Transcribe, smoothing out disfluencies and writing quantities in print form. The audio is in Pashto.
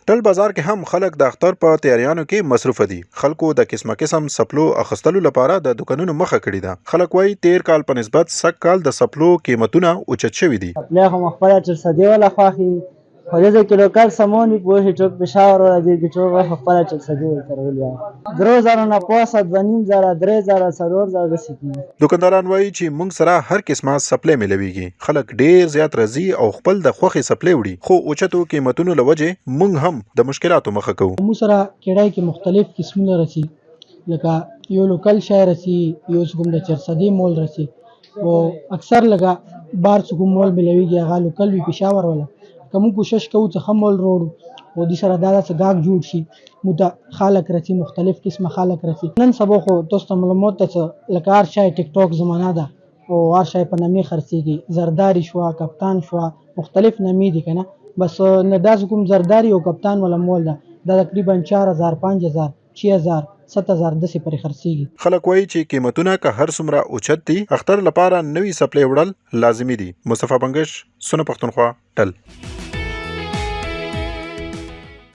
ټل بازار کې هم خلک د اختر په تیاریانو کې مصروف دي. خلکو د قسمه قسم سپلو اخیستلو لپاره د دکانونو مخه کړې ده. خلک وایي تیر کال په نسبت سږ کال د سپلو قیمتونه اوچت شوي دي. بیا خو خپله چې صدې ولا خوښي خو دې کې لوکل سامان وي پوهې ټوک پېښور راځي کې ټوک خپله چې صدې ورته ولیا 3000 نه پاسه 2500 3000 4000 داسې کېږي. دکانداران وایي چې موږ سره هر قسمه سپلې ملويږي. خلک ډیر زیات راځي او خپل د خوښې سپلې وړي، خو اوچتو قیمتونو لوجه موږ هم د مشکلاتو مخه کوو. موږ سره کېړای کې مختلف قسمونه رسي، لکه یو لوکل شای رسي، یو کوم د چرسدي مول رسي، او اکثر لکه بار څخه مول ملويږي هغه لوکل وي پېښور ولا کوم کوشش کوو چې خمول روړو او د سره دا څه گاګ جوړ شي مت خلک رسي، مختلف قسمه خلک رسي. نن سبا خو تاسو معلومات ته لکه هر شای ټیک ټاک زمانہ ده او هر شای په نامې خرڅيږي. زرداری شو، کپتان شو، مختلف نامې دي کنه، بس نه دا کوم زرداری او کپتان ولا مول ده دا تقریبا 4000 5000 6000 7000 داسې پرې خرڅيږي. خلک وایي چې قیمتونه که هر څومره اوچت دي اختر لپاره نوې سپلې وړل لازمي دي. مصطفی بنگش، سونه پښتونخوا، ټل.